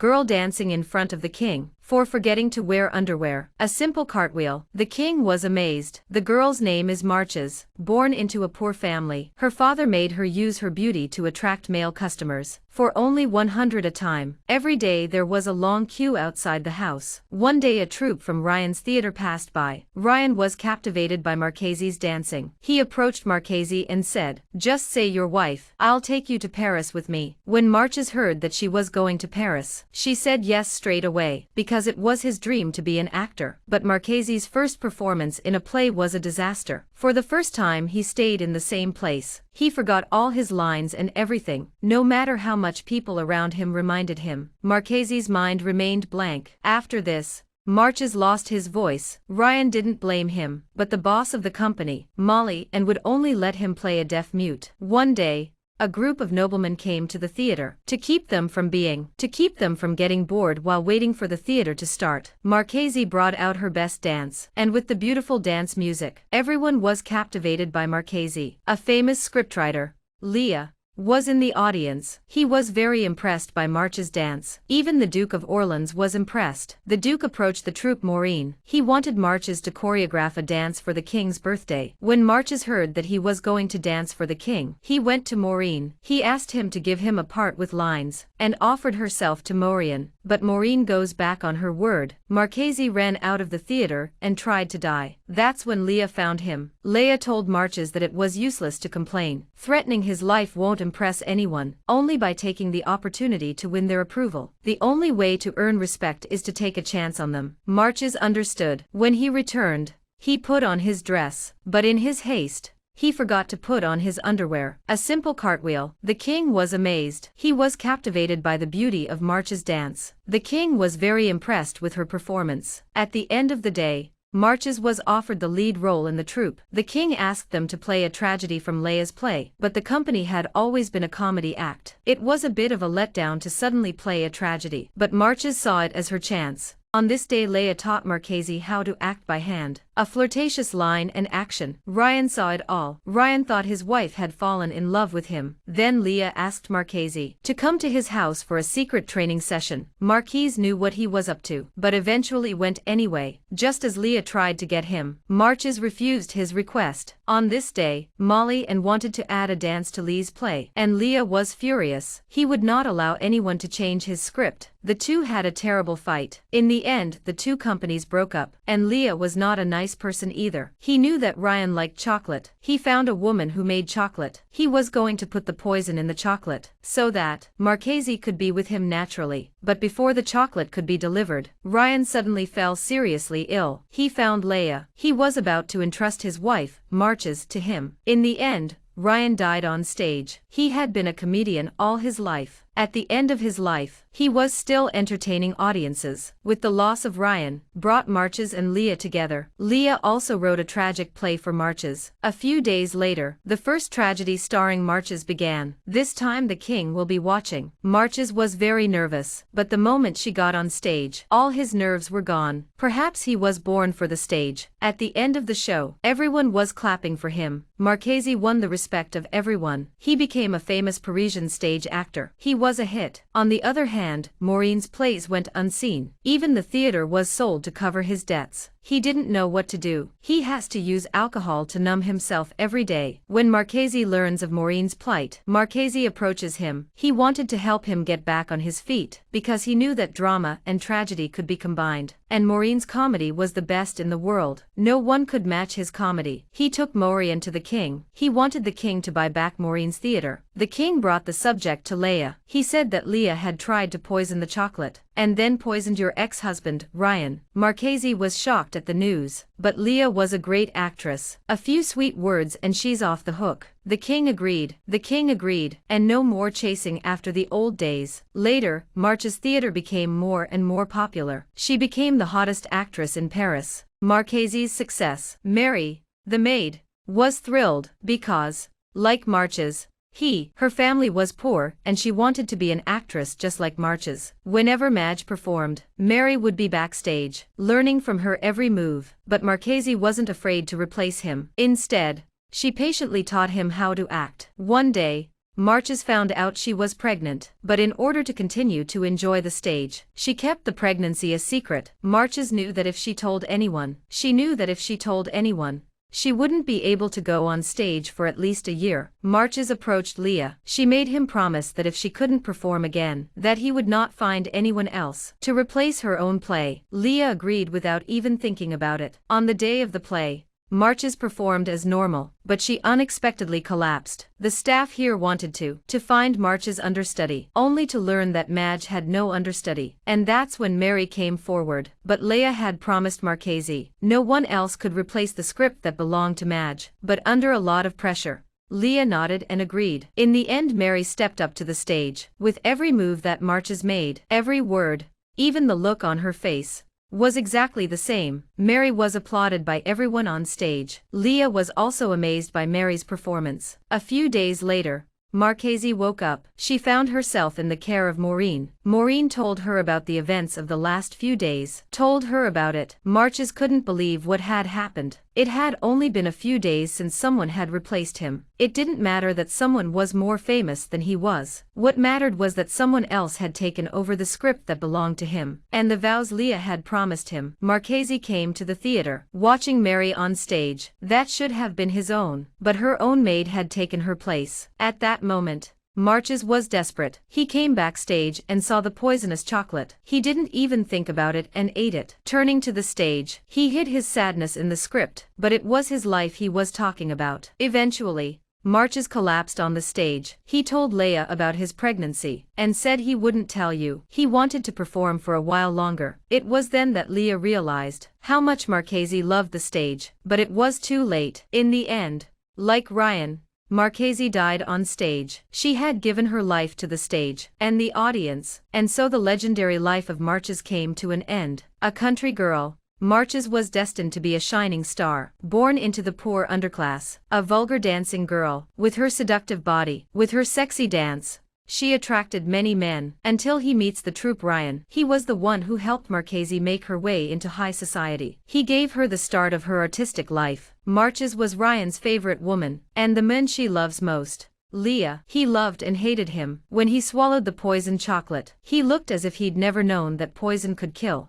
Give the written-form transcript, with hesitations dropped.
girl dancing in front of the king, for forgetting to wear underwear. A simple cartwheel. The king was amazed. The girl's name is Marches. Born into a poor family, her father made her use her beauty to attract male customers. For only 100 a time. Every day there was a long queue outside the house. One day a troupe from Ryan's theater passed by. Ryan was captivated by Marchese's dancing. He approached Marchese and said, "Just say your wife. I'll take you to Paris with me." When Marches heard that she was going to Paris, she said yes straight away, because it was his dream to be an actor. But Marchese's first performance in a play was a disaster. For the first time he stayed in the same place. He forgot all his lines and everything, no matter how much people around him reminded him. Marchese's mind remained blank. After this, Marches lost his voice. Ryan didn't blame him, but the boss of the company, Molly, and would only let him play a deaf mute. One day, a group of noblemen came to the theater to keep them from getting bored while waiting for the theater to start. Marchese brought out her best dance, and with the beautiful dance music, everyone was captivated by Marchese. A famous scriptwriter, Leah, was in the audience. He was very impressed by March's dance. Even the Duke of Orleans was impressed. The Duke approached the troupe Maureen. He wanted Marches to choreograph a dance for the king's birthday. When Marches heard that he was going to dance for the king, he went to Maureen. He asked him to give him a part with lines, and offered herself to Maureen. But Maureen goes back on her word. Marchese ran out of the theater and tried to die. That's when Leah found him. Leah told Marches that it was useless to complain. Threatening his life won't impress anyone, only by taking the opportunity to win their approval. The only way to earn respect is to take a chance on them. Marches understood. When he returned, he put on his dress, but in his haste, he forgot to put on his underwear. A simple cartwheel. The king was amazed. He was captivated by the beauty of March's dance. The king was very impressed with her performance. At the end of the day, Marches was offered the lead role in the troupe. The king asked them to play a tragedy from Leah's play, but the company had always been a comedy act. It was a bit of a letdown to suddenly play a tragedy, but Marches saw it as her chance. On this day Leah taught Marchese how to act by hand. A flirtatious line and action. Ryan saw it all. Ryan thought his wife had fallen in love with him. Then Leah asked Marchese to come to his house for a secret training session. Marquise knew what he was up to, but eventually went anyway. Just as Leah tried to get him, Marches refused his request. On this day, Molly and wanted to add a dance to Lee's play, and Leah was furious. He would not allow anyone to change his script. The two had a terrible fight. In the end, the two companies broke up, and Leah was not a nice person either. He knew that Ryan liked chocolate. He found a woman who made chocolate. He was going to put the poison in the chocolate, so that Marchese could be with him naturally. But before the chocolate could be delivered, Ryan suddenly fell seriously ill. He found Leah. He was about to entrust his wife, Marches, to him. In the end, Ryan died on stage. He had been a comedian all his life. At the end of his life, he was still entertaining audiences. With the loss of Ryan, brought Marches and Leah together. Leah also wrote a tragic play for Marches. A few days later, the first tragedy starring Marches began. This time the king will be watching. Marches was very nervous, but the moment she got on stage, all his nerves were gone. Perhaps he was born for the stage. At the end of the show, everyone was clapping for him. Marchese won the respect of everyone. He became a famous Parisian stage actor. He was a hit. On the other hand, Maureen's plays went unseen. Even the theater was sold to cover his debts. He didn't know what to do. He has to use alcohol to numb himself every day. When Marchese learns of Maureen's plight, Marchese approaches him. He wanted to help him get back on his feet, because he knew that drama and tragedy could be combined. And Maureen's comedy was the best in the world. No one could match his comedy. He took Maureen to the king. He wanted the king to buy back Maureen's theater. The king brought the subject to Leah. He said that Leah had tried to poison the chocolate, and then poisoned your ex-husband, Ryan. Marchese was shocked at the news, but Leah was a great actress. A few sweet words and she's off the hook. The king agreed. The king agreed, and no more chasing after the old days. Later, March's theater became more and more popular. She became the hottest actress in Paris. Marchese's success. Mary, the maid, was thrilled, because, like Marches, her family was poor, and she wanted to be an actress just like Marches. Whenever Madge performed, Mary would be backstage, learning from her every move. But Marchese wasn't afraid to replace him. Instead, she patiently taught him how to act. One day, Marches found out she was pregnant, but in order to continue to enjoy the stage, she kept the pregnancy a secret. Marches knew that if she told anyone, she wouldn't be able to go on stage for at least a year. Marches approached Leah. She made him promise that if she couldn't perform again, that he would not find anyone else to replace her own play. Leah agreed without even thinking about it. On the day of the play, Marches performed as normal, but she unexpectedly collapsed. The staff here wanted to find Marches' understudy, only to learn that Madge had no understudy. And that's when Mary came forward. But Leah had promised Marchese no one else could replace the script that belonged to Madge. But under a lot of pressure, Leah nodded and agreed. In the end, Mary stepped up to the stage. With every move that Marches made, every word, even the look on her face, was exactly the same. Mary was applauded by everyone on stage. Leah was also amazed by Mary's performance. A few days later, Marchese woke up. She found herself in the care of Maureen. Maureen told her about the events of the last few days. Marches couldn't believe what had happened. It had only been a few days since someone had replaced him. It didn't matter that someone was more famous than he was. What mattered was that someone else had taken over the script that belonged to him, and the vows Leah had promised him. Marchese came to the theater, watching Mary on stage. That should have been his own, but her own maid had taken her place. At that moment, Marches was desperate. He came backstage and saw the poisonous chocolate. He didn't even think about it and ate it. Turning to the stage, he hid his sadness in the script, but it was his life he was talking about. Eventually, Marches collapsed on the stage. He told Leah about his pregnancy, and said he wouldn't tell you. He wanted to perform for a while longer. It was then that Leah realized how much Marchese loved the stage, but it was too late. In the end, like Ryan, Marchese died on stage. She had given her life to the stage and the audience, and so the legendary life of Marches came to an end. A country girl, Marches was destined to be a shining star. Born into the poor underclass, a vulgar dancing girl, with her seductive body, with her sexy dance, she attracted many men, until he meets the troupe Ryan. He was the one who helped Marchese make her way into high society. He gave her the start of her artistic life. Marches was Ryan's favorite woman, and the man she loves most, Leah. He loved and hated him. When he swallowed the poisoned chocolate, he looked as if he'd never known that poison could kill.